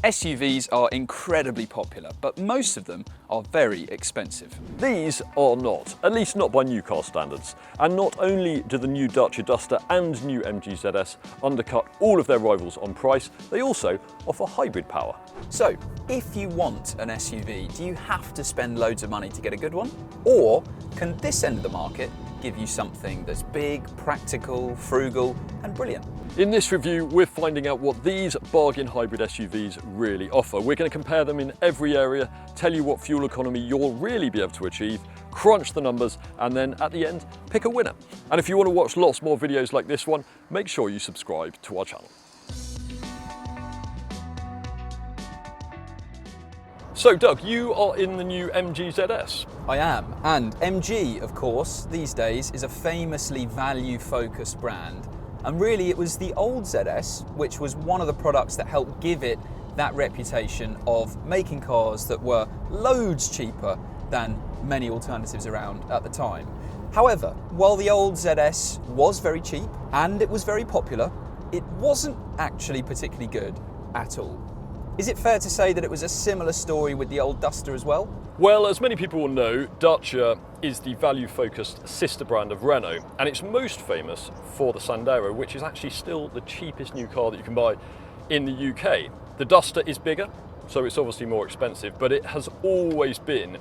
SUVs are incredibly popular, but most of them are very expensive. These are not, at least not by new car standards. And not only do the new Dacia Duster and new MG ZS undercut all of their rivals on price, they also offer hybrid power. So, if you want an SUV, do you have to spend loads of money to get a good one? Or can this end of the market give you something that's big, practical, frugal, and brilliant? In this review, we're finding out what these bargain hybrid SUVs really offer. We're going to compare them in every area, tell you what fuel economy you'll really be able to achieve, crunch the numbers, and then at the end, pick a winner. And if you want to watch lots more videos like this one, make sure you subscribe to our channel. So Doug, you are in the new MG ZS. I am, and MG, of course, these days is a famously value-focused brand. And really it was the old ZS, which was one of the products that helped give it that reputation of making cars that were loads cheaper than many alternatives around at the time. However, while the old ZS was very cheap and it was very popular, it wasn't actually particularly good at all. Is it fair to say that it was a similar story with the old Duster as well? Well, as many people will know, Dacia is the value-focused sister brand of Renault, and it's most famous for the Sandero, which is actually still the cheapest new car that you can buy in the UK. The Duster is bigger, so it's obviously more expensive, but it has always been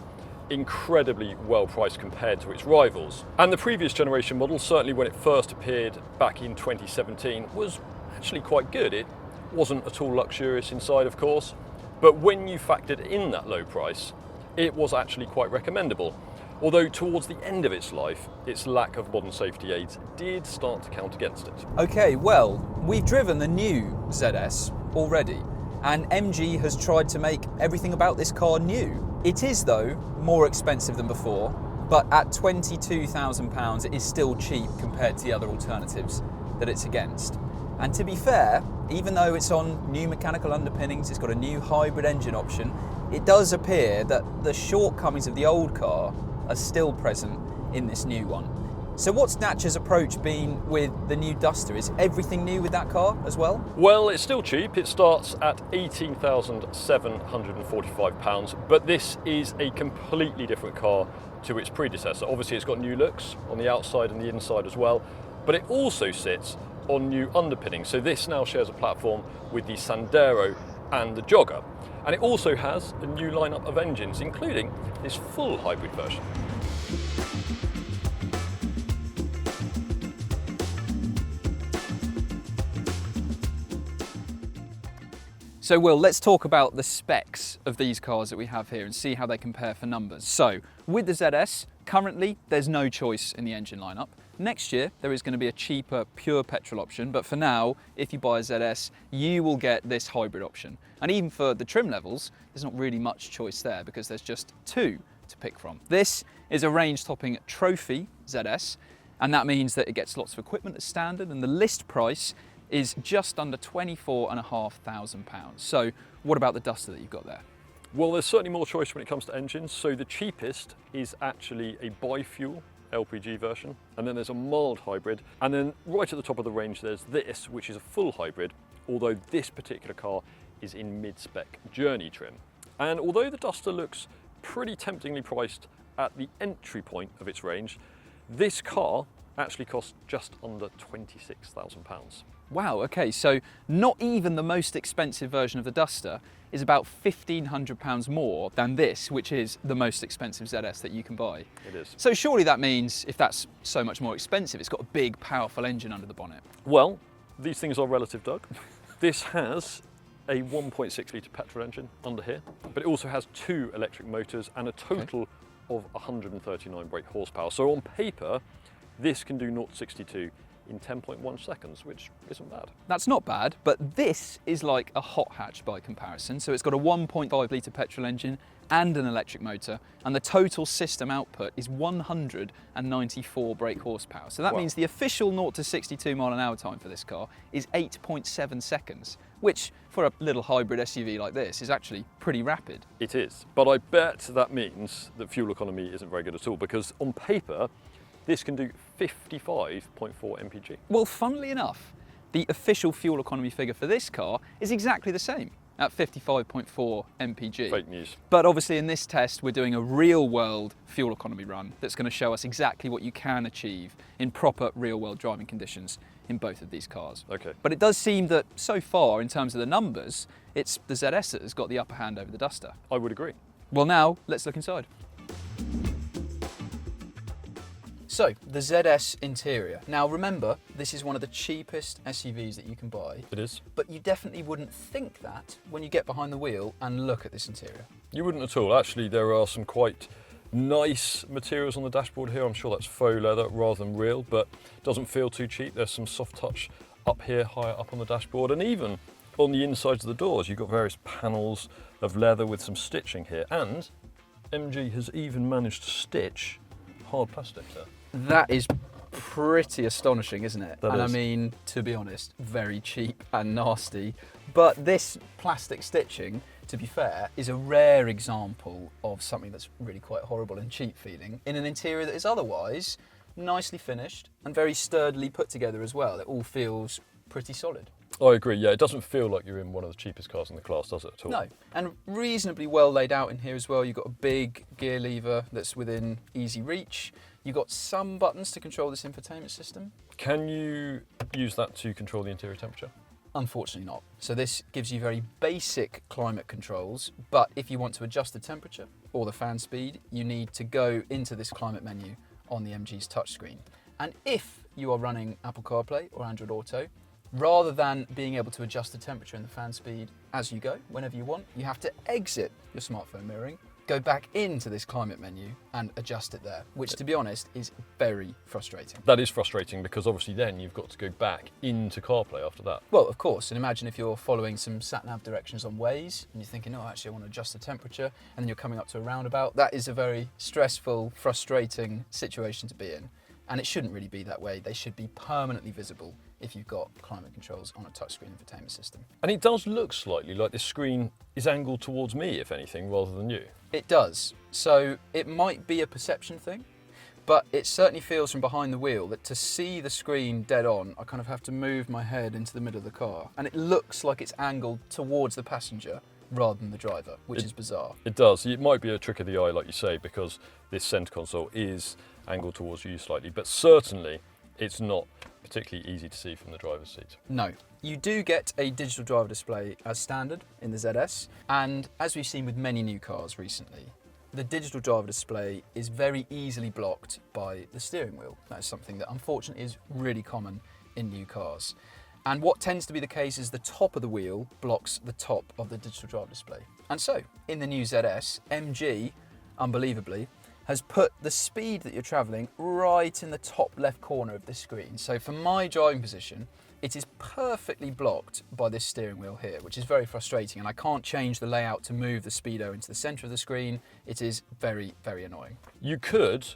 incredibly well priced compared to its rivals. And the previous generation model, certainly when it first appeared back in 2017, was actually quite good. It wasn't at all luxurious inside, of course, but when you factored in that low price, it was actually quite recommendable. Although towards the end of its life, its lack of modern safety aids did start to count against it. Okay, well, we've driven the new ZS already, and MG has tried to make everything about this car new. It is, though, more expensive than before, but at £22,000 it is still cheap compared to the other alternatives that it's against. And to be fair, even though it's on new mechanical underpinnings, it's got a new hybrid engine option, it does appear that the shortcomings of the old car are still present in this new one. So what's Dacia's approach been with the new Duster? Is everything new with that car as well? Well, it's still cheap. It starts at £18,745, but this is a completely different car to its predecessor. Obviously, it's got new looks on the outside and the inside as well, but it also sits on new underpinning. So this now shares a platform with the Sandero and the Jogger. And it also has a new lineup of engines, including this full hybrid version. So Will, let's talk about the specs of these cars that we have here and see how they compare for numbers. So with the ZS, currently there's no choice in the engine lineup. Next year, there is going to be a cheaper pure petrol option, but for now, if you buy a ZS, you will get this hybrid option. And even for the trim levels, there's not really much choice there because there's just two to pick from. This is a range-topping trophy ZS, and that means that it gets lots of equipment as standard, and the list price is just under £24,500. So what about the Duster that you've got there? Well, there's certainly more choice when it comes to engines. So the cheapest is actually a bi-fuel LPG version, and then there's a mild hybrid, and then right at the top of the range there's this, which is a full hybrid, although this particular car is in mid-spec journey trim. And although the Duster looks pretty temptingly priced at the entry point of its range, this car actually costs just under £26,000. Wow, okay, so not even the most expensive version of the Duster is about £1,500 more than this, which is the most expensive ZS that you can buy. It is. So surely that means if that's so much more expensive, it's got a big, powerful engine under the bonnet. Well, these things are relative, Doug. This has a 1.6 litre petrol engine under here, but it also has 2 electric motors and a total of 139 brake horsepower. So on paper, this can do 0 to 62 in 10.1 seconds, which isn't bad. That's not bad, but this is like a hot hatch by comparison. So it's got a 1.5 litre petrol engine and an electric motor, and the total system output is 194 brake horsepower. So that means the official 0 to 62 mile an hour time for this car is 8.7 seconds, which for a little hybrid SUV like this is actually pretty rapid. It is, but I bet that means that fuel economy isn't very good at all, because on paper, this can do 55.4 mpg. Well, funnily enough, the official fuel economy figure for this car is exactly the same. at 55.4 mpg. Fake news. But obviously in this test, we're doing a real world fuel economy run that's going to show us exactly what you can achieve in proper real world driving conditions in both of these cars. Okay. But it does seem that so far, in terms of the numbers, it's the ZS that has got the upper hand over the Duster. I would agree. Well, now let's look inside. So, the ZS interior. Now remember, this is one of the cheapest SUVs that you can buy. It is. But you definitely wouldn't think that when you get behind the wheel and look at this interior. You wouldn't at all. Actually, there are some quite nice materials on the dashboard here. I'm sure that's faux leather rather than real, but doesn't feel too cheap. There's some soft touch up here, higher up on the dashboard, and even on the insides of the doors, you've got various panels of leather with some stitching here, and MG has even managed to stitch hard plastic there. That is pretty astonishing, isn't it? That and is. I mean, to be honest, very cheap and nasty. But this plastic stitching, to be fair, is a rare example of something that's really quite horrible and cheap feeling in an interior that is otherwise nicely finished and very sturdily put together as well. It all feels pretty solid. I agree, yeah, it doesn't feel like you're in one of the cheapest cars in the class, does it at all? No, and reasonably well laid out in here as well. You've got a big gear lever that's within easy reach. You've got some buttons to control this infotainment system. Can you use that to control the interior temperature? Unfortunately not. So this gives you very basic climate controls, but if you want to adjust the temperature or the fan speed, you need to go into this climate menu on the MG's touchscreen. And if you are running Apple CarPlay or Android Auto, rather than being able to adjust the temperature and the fan speed as you go, whenever you want, you have to exit your smartphone mirroring, go back into this climate menu and adjust it there, which to be honest is very frustrating. That is frustrating because obviously then you've got to go back into CarPlay after that. Well, of course, and imagine if you're following some sat-nav directions on Waze and you're thinking, oh, actually I want to adjust the temperature, and then you're coming up to a roundabout. That is a very stressful, frustrating situation to be in. And it shouldn't really be that way. They should be permanently visible if you've got climate controls on a touchscreen infotainment system. And it does look slightly like this screen is angled towards me, if anything, rather than you. It does. So it might be a perception thing, but it certainly feels from behind the wheel that to see the screen dead on, I kind of have to move my head into the middle of the car. And it looks like it's angled towards the passenger rather than the driver, which is bizarre. It does. It might be a trick of the eye, like you say, because this centre console is angled towards you slightly, but certainly it's not particularly easy to see from the driver's seat. No. You do get a digital driver display as standard in the ZS, and as we've seen with many new cars recently, the digital driver display is very easily blocked by the steering wheel. That is something that unfortunately is really common in new cars. And what tends to be the case is the top of the wheel blocks the top of the digital driver display. And so, in the new ZS, MG, unbelievably, has put the speed that you're travelling right in the top left corner of the screen. So for my driving position, it is perfectly blocked by this steering wheel here, which is very frustrating, and I can't change the layout to move the speedo into the centre of the screen. It is very, very annoying. You could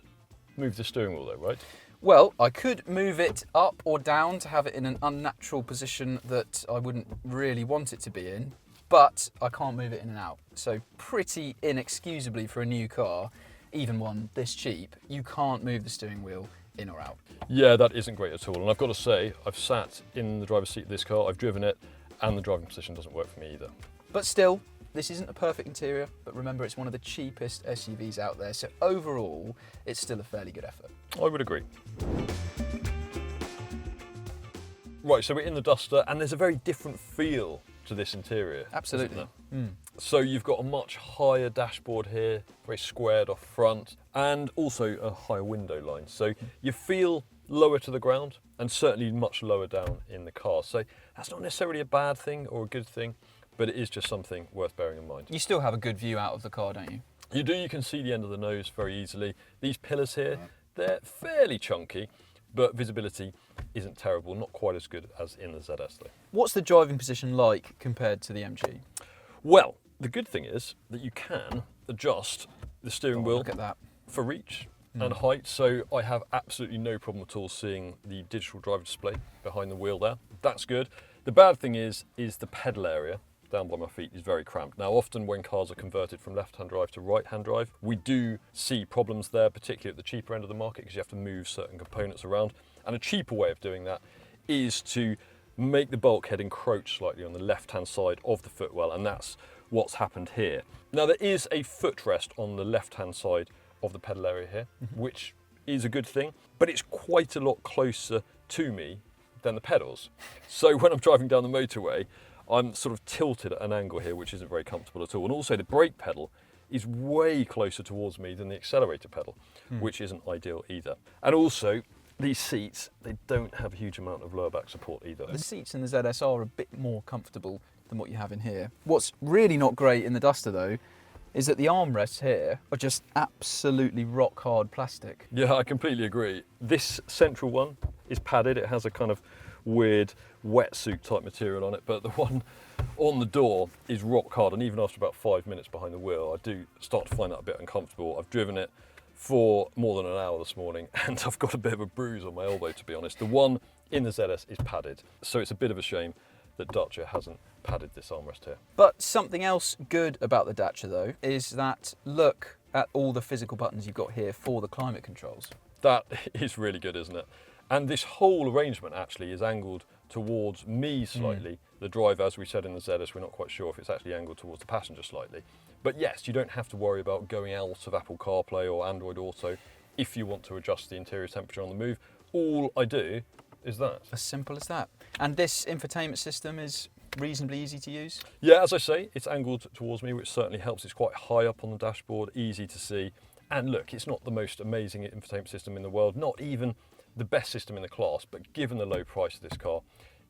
move the steering wheel though, right? Well, I could move it up or down to have it in an unnatural position that I wouldn't really want it to be in, but I can't move it in and out. So pretty inexcusably for a new car, even one this cheap, you can't move the steering wheel in or out. Yeah, that isn't great at all. And I've got to say, I've sat in the driver's seat of this car, I've driven it, and the driving position doesn't work for me either. But still, this isn't a perfect interior, but remember it's one of the cheapest SUVs out there, so overall, it's still a fairly good effort. I would agree. Right, so we're in the Duster, and there's a very different feel to this interior. Absolutely. Isn't there? So you've got a much higher dashboard here, very squared off front, and also a higher window line. So you feel lower to the ground and certainly much lower down in the car. So that's not necessarily a bad thing or a good thing, but it is just something worth bearing in mind. You still have a good view out of the car, don't you? You do, you can see the end of the nose very easily. These pillars here, they're fairly chunky, but visibility isn't terrible, not quite as good as in the ZS though. What's the driving position like compared to the MG? Well, the good thing is that you can adjust the steering wheel Look at that. for reach and height, so I have absolutely no problem at all seeing the digital driver display behind the wheel there. That's good. The bad thing is the pedal area down by my feet is very cramped. Now, often when cars are converted from left-hand drive to right-hand drive, we do see problems there, particularly at the cheaper end of the market, because you have to move certain components around. And a cheaper way of doing that is to make the bulkhead encroach slightly on the left-hand side of the footwell, and that's what's happened here. Now there is a footrest on the left-hand side of the pedal area here, which is a good thing, but it's quite a lot closer to me than the pedals. So when I'm driving down the motorway, I'm sort of tilted at an angle here, which isn't very comfortable at all. And also the brake pedal is way closer towards me than the accelerator pedal, which isn't ideal either. And also, these seats, they don't have a huge amount of lower back support either. The seats in the ZS are a bit more comfortable than what you have in here. What's really not great in the Duster though, is that the armrests here are just absolutely rock hard plastic. Yeah, I completely agree. This central one is padded. It has a kind of weird wetsuit type material on it, but the one on the door is rock hard, and even after about 5 minutes behind the wheel, I do start to find that a bit uncomfortable. I've driven it for more than an hour this morning, and I've got a bit of a bruise on my elbow, to be honest. The one in the ZS is padded, so it's a bit of a shame that Dacia hasn't padded this armrest here. But something else good about the Dacia though, is that look at all the physical buttons you've got here for the climate controls. That is really good, isn't it? And this whole arrangement actually is angled towards me slightly. The driver, as we said in the ZS, we're not quite sure if it's actually angled towards the passenger slightly. But yes, you don't have to worry about going out of Apple CarPlay or Android Auto if you want to adjust the interior temperature on the move. All I do is that. As simple as that. And this infotainment system is reasonably easy to use? Yeah, as I say, it's angled towards me, which certainly helps. It's quite high up on the dashboard, easy to see. And look, it's not the most amazing infotainment system in the world, not even the best system in the class, but given the low price of this car,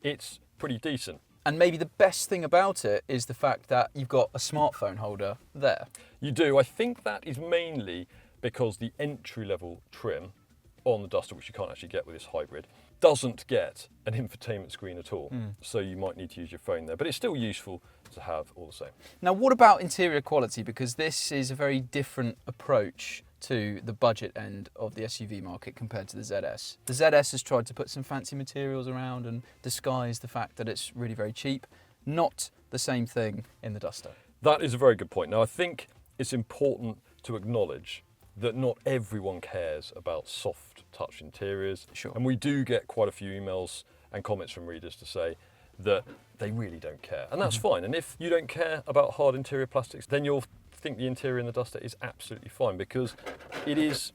it's pretty decent. And maybe the best thing about it is the fact that you've got a smartphone holder there. You do. I think that is mainly because the entry-level trim on the Duster, which you can't actually get with this hybrid, doesn't get an infotainment screen at all. So you might need to use your phone there, but it's still useful to have all the same. Now, what about interior quality? Because this is a very different approach to the budget end of the SUV market compared to the ZS. The ZS has tried to put some fancy materials around and disguise the fact that it's really very cheap. Not the same thing in the Duster. That is a very good point. Now, I think it's important to acknowledge that not everyone cares about soft touch interiors. Sure. And we do get quite a few emails and comments from readers to say that they really don't care. And that's fine. And if you don't care about hard interior plastics, then you'll think the interior in the Duster is absolutely fine, because it is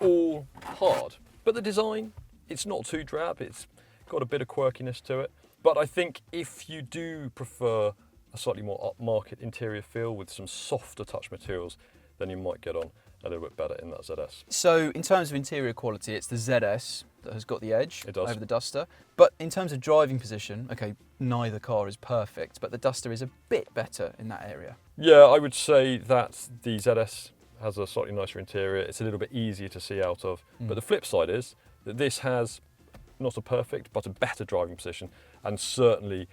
all hard. But the design, it's not too drab. It's got a bit of quirkiness to it. But I think if you do prefer a slightly more upmarket interior feel with some softer touch materials, then you might get on a little bit better in that ZS. So in terms of interior quality, it's the ZS that has got the edge does. over the Duster. But in terms of driving position, okay, neither car is perfect, but the Duster is a bit better in that area. Yeah, I would say that the ZS has a slightly nicer interior. It's a little bit easier to see out of. But the flip side is that this has not a perfect, but a better driving position, and certainly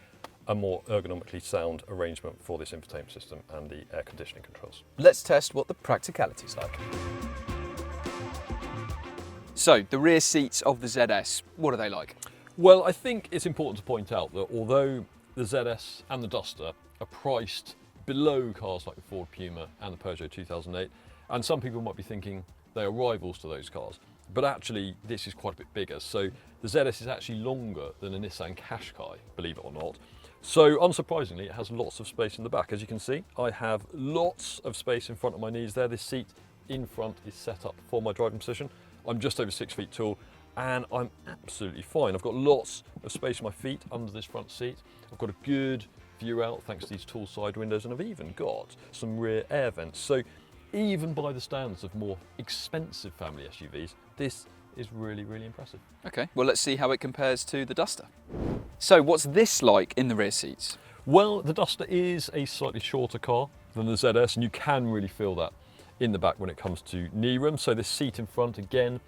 a more ergonomically sound arrangement for this infotainment system and the air conditioning controls. Let's test what the practicality is like. So, the rear seats of the ZS, what are they like? Well, I think it's important to point out that although the ZS and the Duster are priced below cars like the Ford Puma and the Peugeot 2008, and some people might be thinking they are rivals to those cars, but actually this is quite a bit bigger. So the ZS is actually longer than a Nissan Qashqai, believe it or not. So unsurprisingly, it has lots of space in the back. As you can see, I have lots of space in front of my knees there. This seat in front is set up for my driving position. I'm just over 6 feet tall, and I'm absolutely fine. I've got lots of space for my feet under this front seat. I've got a good view out thanks to these tall side windows, and I've even got some rear air vents. So even by the standards of more expensive family SUVs, this is really, really impressive. Okay, well let's see how it compares to the Duster. So what's this like in the rear seats? Well, the Duster is a slightly shorter car than the ZS, and you can really feel that in the back when it comes to knee room. So this seat in front, again,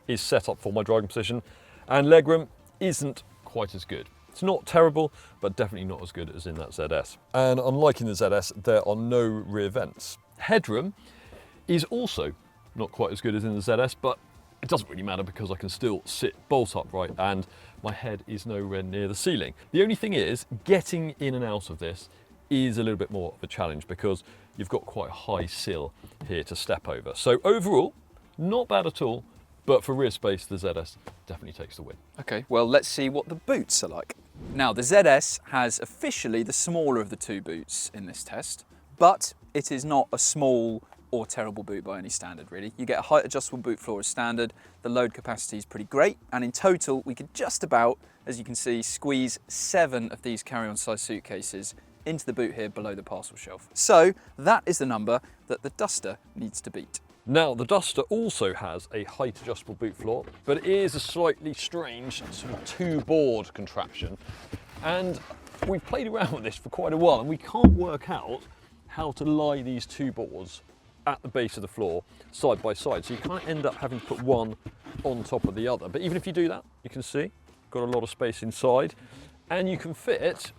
is set up for my driving position, and legroom isn't quite as good. It's not terrible, but definitely not as good as in that ZS. And unlike in the ZS, there are no rear vents. Headroom is also not quite as good as in the ZS, but it doesn't really matter because I can still sit bolt upright and my head is nowhere near the ceiling. The only thing is, getting in and out of this is a little bit more of a challenge because you've got quite a high sill here to step over. So overall, not bad at all, but for rear space, the ZS definitely takes the win. Okay, well let's see what the boots are like. Now, the ZS has officially the smaller of the two boots in this test, but it is not a small or terrible boot by any standard, really. You get a height adjustable boot floor as standard, the load capacity is pretty great, and in total we could just about, as you can see, squeeze 7 of these carry-on size suitcases into the boot here below the parcel shelf. So that is the number that the Duster needs to beat. Now, the Duster also has a height adjustable boot floor, but it is a slightly strange sort of 2-board contraption. And we've played around with this for quite a while, and we can't work out how to lie these 2 boards at the base of the floor side by side. So you kind of end up having to put one on top of the other. But even if you do that, you can see, got a lot of space inside, and you can fit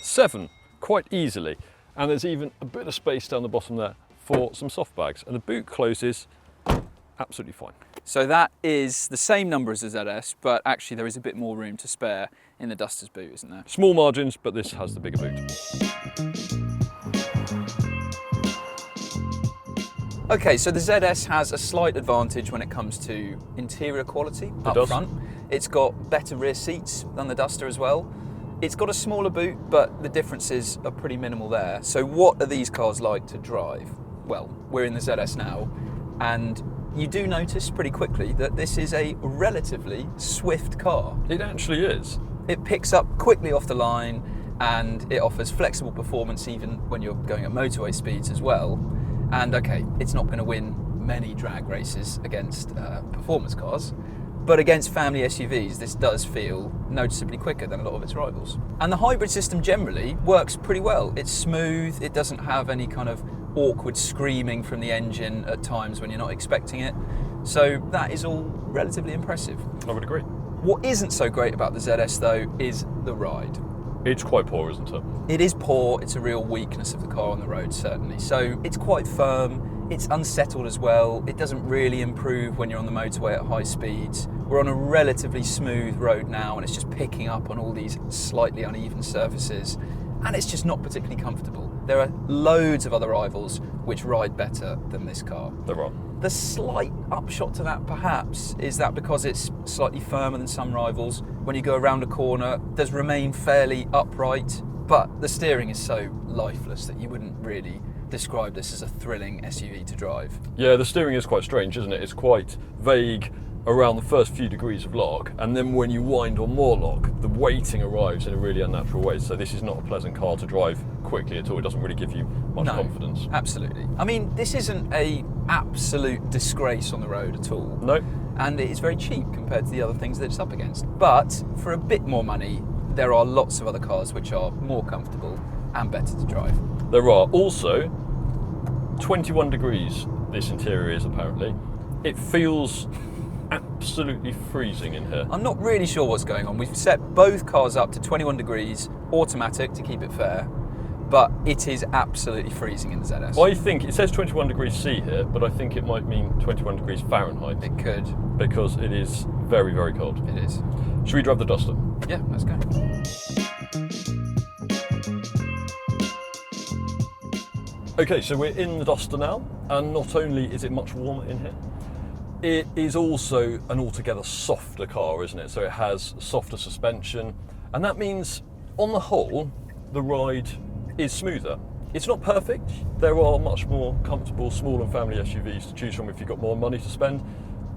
7 quite easily. And there's even a bit of space down the bottom there for some soft bags. And the boot closes absolutely fine. So that is the same number as the ZS, but actually there is a bit more room to spare in the Duster's boot, isn't there? Small margins, but this has the bigger boot. Okay, so the ZS has a slight advantage when it comes to interior quality up front. It's got better rear seats than the Duster as well. It's got a smaller boot, but the differences are pretty minimal there. So what are these cars like to drive? Well, we're in the ZS now, and you do notice pretty quickly that this is a relatively swift car. It actually is. It picks up quickly off the line, and it offers flexible performance even when you're going at motorway speeds as well. And okay, it's not going to win many drag races against performance cars, but against family SUVs, this does feel noticeably quicker than a lot of its rivals. And the hybrid system generally works pretty well. It's smooth, it doesn't have any kind of awkward screaming from the engine at times when you're not expecting it. So that is all relatively impressive. I would agree. What isn't so great about the ZS though is the ride. It's quite poor, isn't it? It is poor, it's a real weakness of the car on the road, certainly. So it's quite firm, it's unsettled as well, it doesn't really improve when you're on the motorway at high speeds. We're on a relatively smooth road now and it's just picking up on all these slightly uneven surfaces, and it's just not particularly comfortable. There are loads of other rivals which ride better than this car. There are. The slight upshot to that perhaps is that because it's slightly firmer than some rivals, when you go around a corner, it does remain fairly upright, but the steering is so lifeless that you wouldn't really describe this as a thrilling SUV to drive. Yeah, the steering is quite strange, isn't it? It's quite vague around the first few degrees of lock, and then when you wind on more lock, the weighting arrives in a really unnatural way. So this is not a pleasant car to drive quickly at all. It doesn't really give you much confidence. Absolutely. I mean, this isn't a absolute disgrace on the road at all. No. And it is very cheap compared to the other things that it's up against. But for a bit more money, there are lots of other cars which are more comfortable and better to drive. There are. Also, 21 degrees this interior is apparently. It feels absolutely freezing in here. I'm not really sure what's going on. We've set both cars up to 21 degrees, automatic to keep it fair, but it is absolutely freezing in the ZS. I think it says 21 degrees C here, but I think it might mean 21 degrees Fahrenheit. It could. Because it is very, very cold. It is. Should we drive the Duster? Yeah, let's go. Okay, so we're in the Duster now, and not only is it much warmer in here, it is also an altogether softer car, isn't it? So it has softer suspension, and that means, on the whole, the ride is smoother. It's not perfect. There are much more comfortable small and family SUVs to choose from if you've got more money to spend,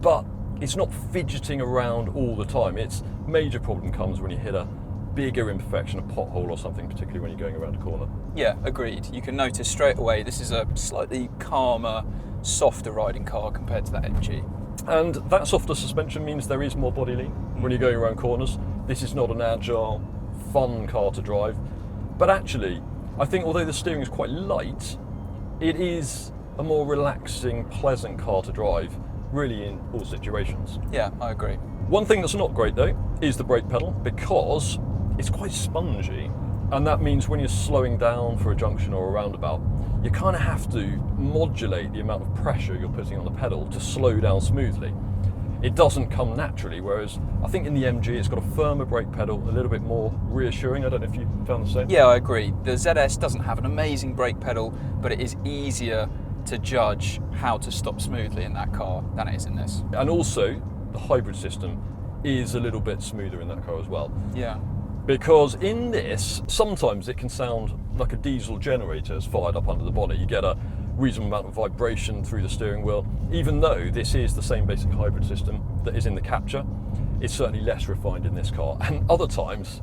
but it's not fidgeting around all the time. Its major problem comes when you hit a bigger imperfection, a pothole or something, particularly when you're going around a corner. Yeah, agreed. You can notice straight away this is a slightly calmer, softer riding car compared to that MG. And that softer suspension means there is more body lean when you're going around corners. This is not an agile, fun car to drive. But actually, I think although the steering is quite light, it is a more relaxing, pleasant car to drive, really in all situations. Yeah, I agree. One thing that's not great though is the brake pedal, because it's quite spongy, and that means when you're slowing down for a junction or a roundabout, you kind of have to modulate the amount of pressure you're putting on the pedal to slow down smoothly. It doesn't come naturally, whereas I think in the MG it's got a firmer brake pedal, a little bit more reassuring. I don't know if you found the same? Yeah, I agree. The ZS doesn't have an amazing brake pedal, but it is easier to judge how to stop smoothly in that car than it is in this. And also, the hybrid system is a little bit smoother in that car as well. Yeah. Because in this, sometimes it can sound like a diesel generator is fired up under the bonnet. You get a reasonable amount of vibration through the steering wheel, even though this is the same basic hybrid system that is in the Capture. It's certainly less refined in this car. And other times,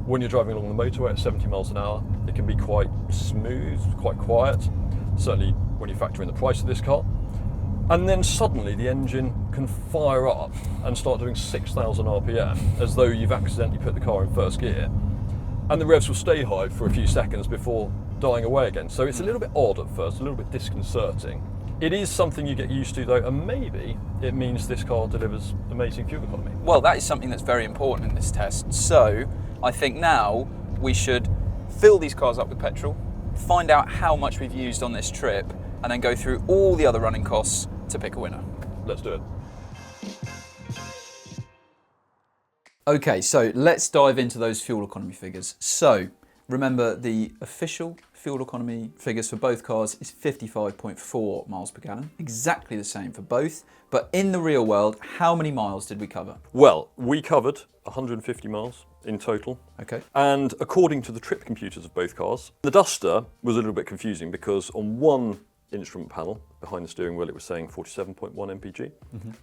when you're driving along the motorway at 70 miles an hour, it can be quite smooth, quite quiet, certainly when you factor in the price of this car. And then suddenly the engine can fire up and start doing 6,000 RPM as though you've accidentally put the car in first gear. And the revs will stay high for a few seconds before dying away again. So it's a little bit odd at first, a little bit disconcerting. It is something you get used to though, and maybe it means this car delivers amazing fuel economy. Well, that is something that's very important in this test. So I think now we should fill these cars up with petrol, find out how much we've used on this trip, and then go through all the other running costs to pick a winner. Let's do it. Okay, so let's dive into those fuel economy figures. So remember, the official fuel economy figures for both cars is 55.4 miles per gallon, exactly the same for both. But in the real world, how many miles did we cover? Well, we covered 150 miles in total. Okay. And according to the trip computers of both cars, the Duster was a little bit confusing because on one instrument panel behind the steering wheel it was saying 47.1 mpg,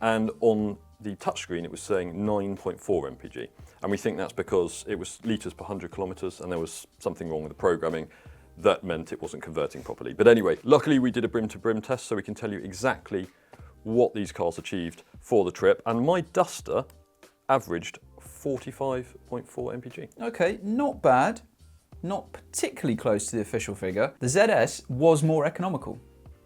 and on the touchscreen it was saying 9.4 mpg. And we think that's because it was litres per 100 kilometres and there was something wrong with the programming that meant it wasn't converting properly. But anyway, luckily we did a brim-to-brim test so we can tell you exactly what these cars achieved for the trip, and my Duster averaged 45.4 mpg. Okay, not bad. Not particularly close to the official figure. The ZS was more economical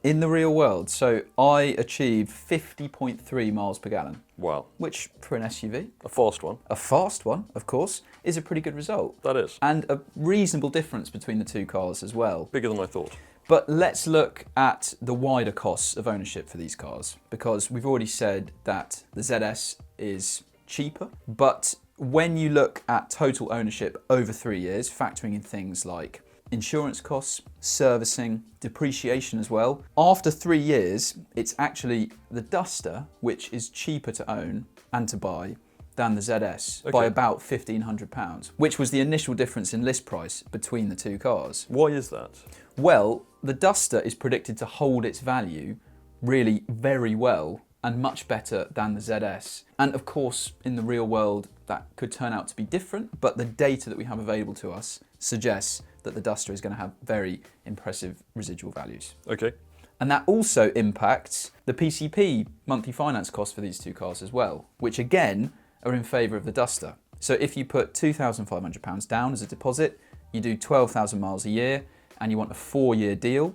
in the real world. So I achieved 50.3 miles per gallon. Wow. Which for an SUV, A fast one. a fast one, of course, is a pretty good result. That is. And a reasonable difference between the two cars as well. Bigger than I thought. But let's look at the wider costs of ownership for these cars, because we've already said that the ZS is cheaper, but when you look at total ownership over 3 years, factoring in things like insurance costs, servicing, depreciation as well, after 3 years, it's actually the Duster which is cheaper to own and to buy than the ZS by about £1,500, which was the initial difference in list price between the two cars. Why is that? Well, the Duster is predicted to hold its value really very well and much better than the ZS. And of course, in the real world, that could turn out to be different, but the data that we have available to us suggests that the Duster is going to have very impressive residual values. Okay. And that also impacts the PCP monthly finance costs for these two cars as well, which again are in favour of the Duster. So if you put £2,500 down as a deposit, you do 12,000 miles a year, and you want a 4-year deal,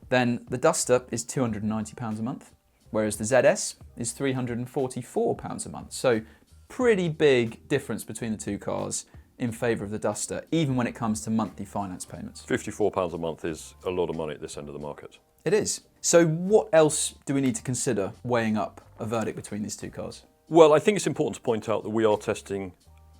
then the Duster is £290 a month, whereas the ZS is £344 a month. So pretty big difference between the two cars in favour of the Duster, even when it comes to monthly finance payments. £54 a month is a lot of money at this end of the market. It is. So what else do we need to consider weighing up a verdict between these two cars? Well, I think it's important to point out that we are testing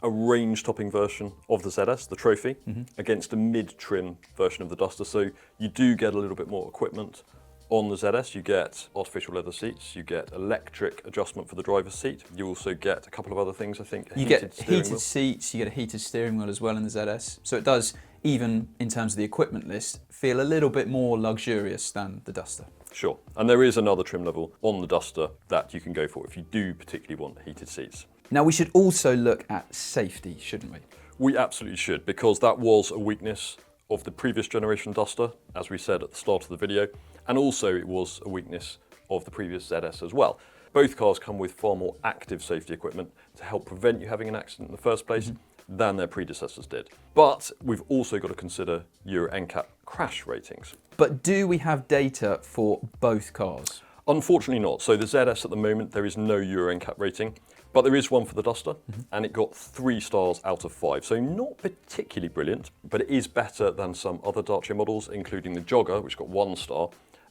a range-topping version of the ZS, the Trophy, against a mid-trim version of the Duster. So you do get a little bit more equipment on the ZS. You get artificial leather seats, you get electric adjustment for the driver's seat. You also get a couple of other things, I think. You get heated seats, you get a heated steering wheel as well in the ZS. So it does, even in terms of the equipment list, feel a little bit more luxurious than the Duster. Sure. And there is another trim level on the Duster that you can go for if you do particularly want heated seats. Now we should also look at safety, shouldn't we? We absolutely should, because that was a weakness of the previous generation Duster, as we said at the start of the video, and also it was a weakness of the previous ZS as well. Both cars come with far more active safety equipment to help prevent you having an accident in the first place than their predecessors did. But we've also got to consider Euro NCAP crash ratings. But do we have data for both cars? Unfortunately not. So the ZS at the moment, there is no Euro NCAP rating, but there is one for the Duster, and it got 3 stars out of 5. So not particularly brilliant, but it is better than some other Dacia models, including the Jogger, which got 1 star,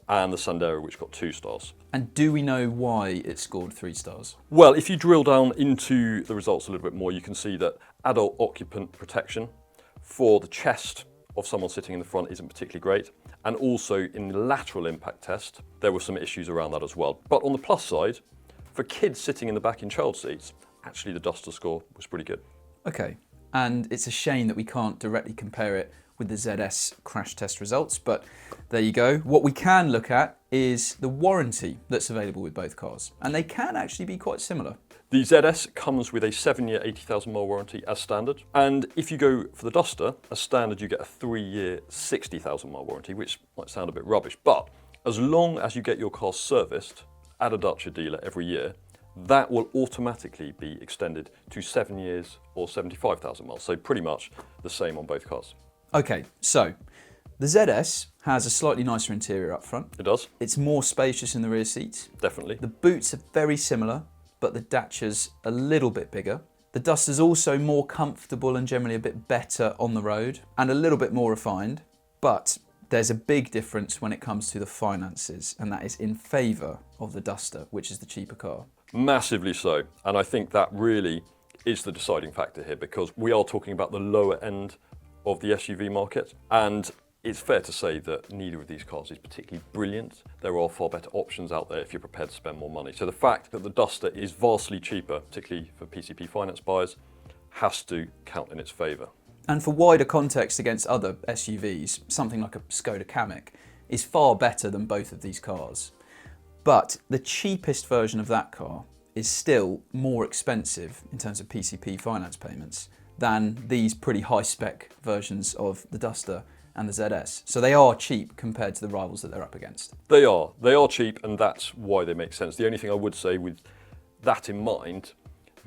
and the Sandero, which got 2 stars. And do we know why it scored 3 stars? Well, if you drill down into the results a little bit more, you can see that adult occupant protection for the chest of someone sitting in the front isn't particularly great. And also in the lateral impact test, there were some issues around that as well. But on the plus side, for kids sitting in the back in child seats, actually the Duster score was pretty good. Okay, and it's a shame that we can't directly compare it with the ZS crash test results, but there you go. What we can look at is the warranty that's available with both cars, and they can actually be quite similar. The ZS comes with a 7-year 80,000 mile warranty as standard, and if you go for the Duster, as standard you get a 3-year 60,000 mile warranty, which might sound a bit rubbish, but as long as you get your car serviced at a Dacia dealer every year, that will automatically be extended to 7 years or 75,000 miles, so pretty much the same on both cars. Okay, so the ZS has a slightly nicer interior up front. It does. It's more spacious in the rear seats. Definitely. The boots are very similar, but the Dacia's a little bit bigger. The Duster's also more comfortable and generally a bit better on the road and a little bit more refined, but there's a big difference when it comes to the finances, and that is in favour of the Duster, which is the cheaper car. Massively so, and I think that really is the deciding factor here, because we are talking about the lower end of the SUV market, and it's fair to say that neither of these cars is particularly brilliant. There are far better options out there if you're prepared to spend more money. So the fact that the Duster is vastly cheaper, particularly for PCP finance buyers, has to count in its favour. And for wider context against other SUVs, something like a Skoda Kamiq is far better than both of these cars. But the cheapest version of that car is still more expensive in terms of PCP finance payments than these pretty high-spec versions of the Duster and the ZS. So they are cheap compared to the rivals that they're up against. They are cheap, and that's why they make sense. The only thing I would say with that in mind,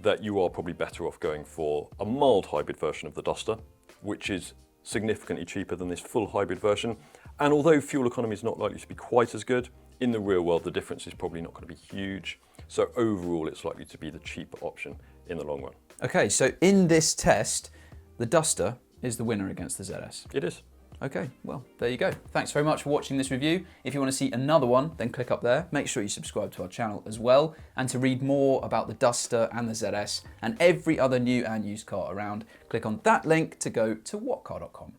that you are probably better off going for a mild hybrid version of the Duster, which is significantly cheaper than this full hybrid version. And although fuel economy is not likely to be quite as good, in the real world the difference is probably not going to be huge. So overall it's likely to be the cheaper option in the long run. Okay, so in this test, the Duster is the winner against the ZS. It is. Okay, well, there you go. Thanks very much for watching this review. If you want to see another one, then click up there. Make sure you subscribe to our channel as well. And to read more about the Duster and the ZS and every other new and used car around, click on that link to go to whatcar.com.